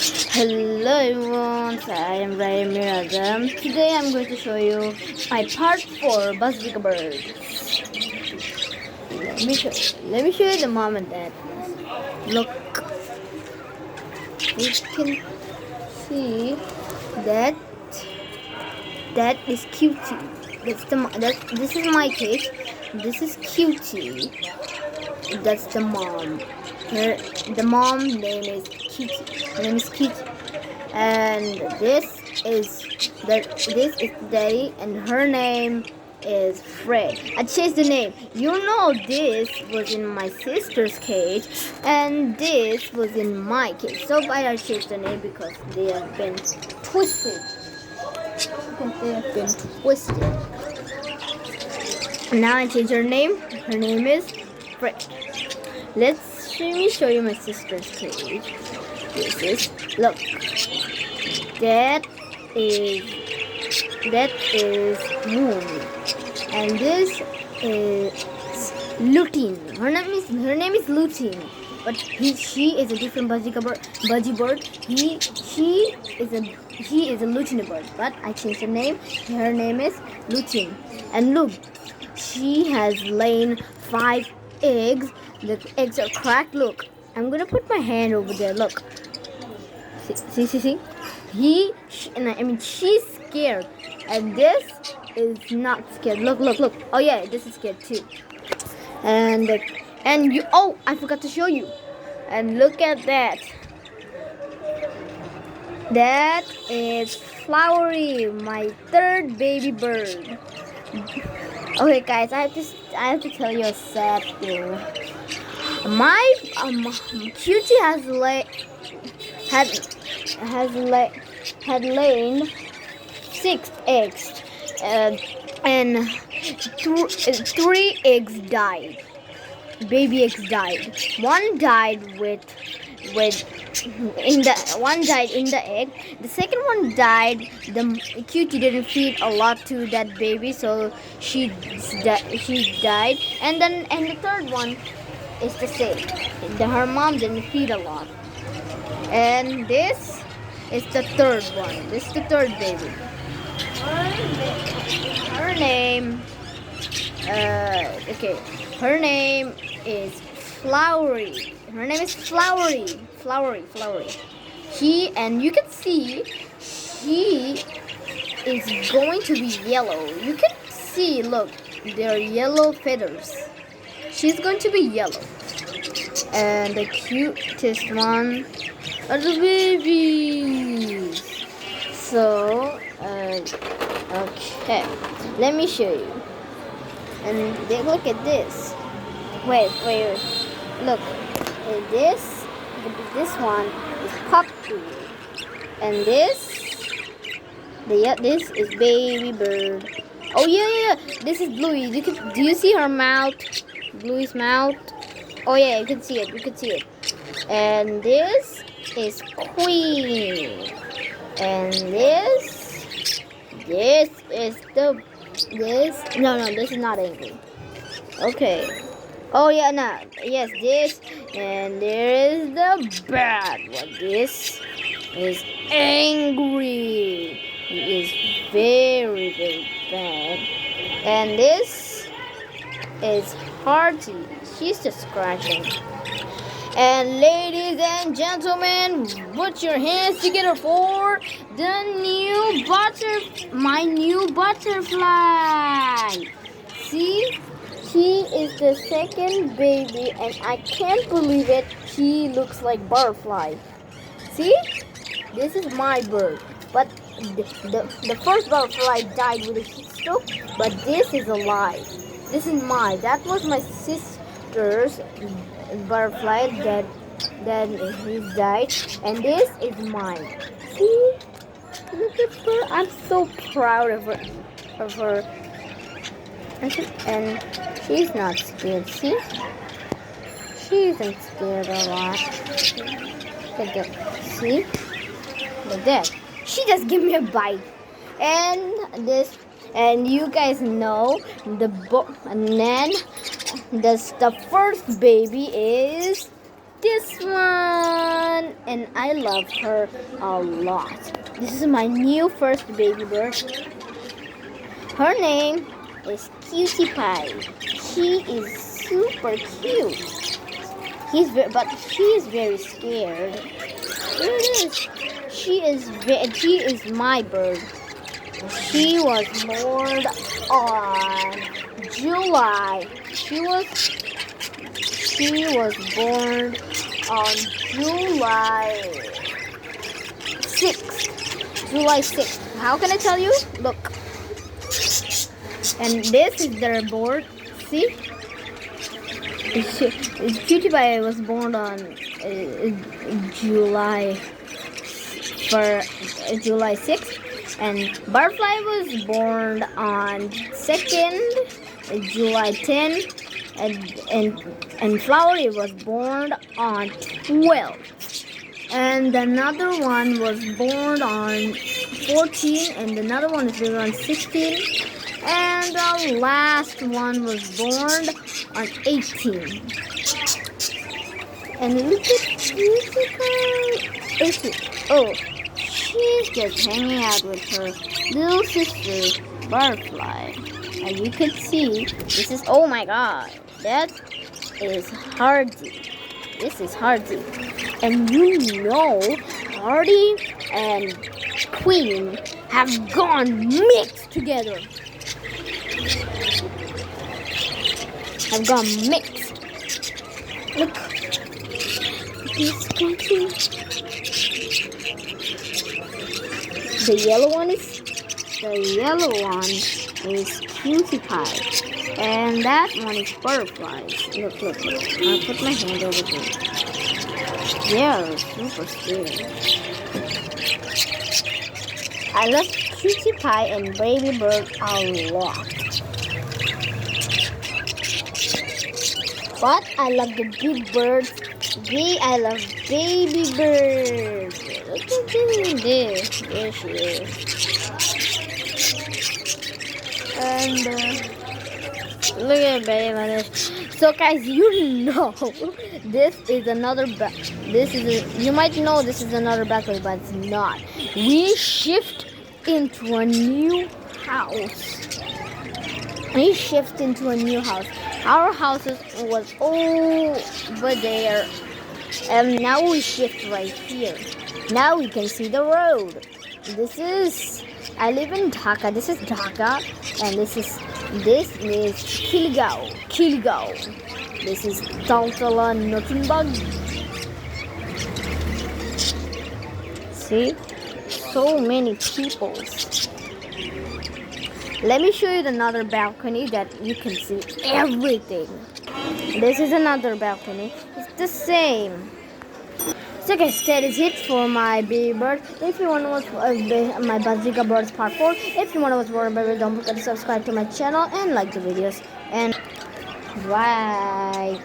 Hello everyone, so I am Ryan Mirazam. Today I'm going to show you my part 4 bugrigar bird. Let me show you the mom and dad. Look, you can see that is Cutie. This is my cage. This is Cutie. That's the mom. The mom name is Cutie. Her name is Cutie. And this is Daddy, and her name is Fred. I changed the name. You know, this was in my sister's cage, and this was in my cage. So I changed the name because they have been twisted. Now I changed her name. Her name is Fred. Let me show you my sister's cage. Look. That is Moon, and this is Lutin. Her name is Lutin, but she is a different budgie bird. He is a Lutin bird, but I changed her name. Her name is Lutin, and look, she has laid 5 eggs. The eggs are cracked. Look, I'm gonna put my hand over there. Look, see. She's scared, and this is not scared. Look. Oh yeah, this is scared too. And you. Oh, I forgot to show you. And look at that. That is Flowery, my 3rd baby bird. Okay, guys, I have to tell you a sad thing. My Cutie had laid 6 eggs, and 3 eggs died. Baby eggs died. One died one died in the egg. The second one died. The Cutie didn't feed a lot to that baby, so she died. And the third one is the same. Her mom didn't feed a lot. And this is the 3rd one. This is the 3rd baby. Her name. Her name is Flowery. Her name is Flowery. And you can see she is going to be yellow. You can see, look, there are yellow feathers. She's going to be yellow. And the cutest one are the babies. So, okay, let me show you. And look at this. Wait. Look, this one is puppy, and this is baby bird. Oh yeah. This is Bluey. Do you see her mouth? Bluey's mouth. Oh yeah, you can see it. And this is Queen. And this is not angry. Okay. Oh yeah, no. Yes, this. And there is the bad one. This is angry. He is very, very bad. And this is Hearty. She's just scratching. And ladies and gentlemen, put your hands together for my new butterfly. See? She is the 2nd baby, and I can't believe it. She looks like butterfly. See? This is my bird. But the first butterfly died with a heat stroke, but this is alive. This is mine. That was my sister's butterfly that he died, and this is mine. See? Look at her. I'm so proud of her. And she's not scared. See? She isn't scared a lot. Look at that. See? Like that. She just gave me a bite. And you guys know and then the first baby is this one, and I love her a lot. This is my new first baby bird. Her name is Cutie Pie. She is super cute. But she is very scared. There it is. She is my bird. She was born on July. She was born on July 6th. July 6th. How can I tell you? Look. And this is their board. See? Cutie Pie was born on July 6th, and Butterfly was born on 2nd July 10, and Flowery was born on 12th, and another one was born on 14, and another one is born on 16. And the last one was born on 18. And look at Cutie. Oh, she's just hanging out with her little sister, Butterfly. As you can see, this is, oh my god, that is Hardy. This is Hardy. And you know, Hardy and Queen have gone mixed together. Have gone mixed. Look. He's scratching. The yellow one is Cutie Pie. And that one is Butterflies. Look. I'll put my hand over there. Yeah, super scary. I love Cutie Pie and Baby Bird a lot. But I love the big birds. I love Baby Bird. Look at this. There she is. And look at Baby Bird. So guys, you know this is another you might know this is another balcony, but it's not. We shift into a new house. Our house was over there, and now we shift right here. Now we can see the road. I live in Dhaka. This is Dhaka, and this is Kiligao. This is Taltala Nothing. See, so many people. Let me show you another balcony that you can see everything. This is another balcony. It's the same. So guys, that is it for my baby bird. If you want to watch my bugrigar birds part 4, if you want to watch more baby, don't forget to subscribe to my channel and like the videos. And bye.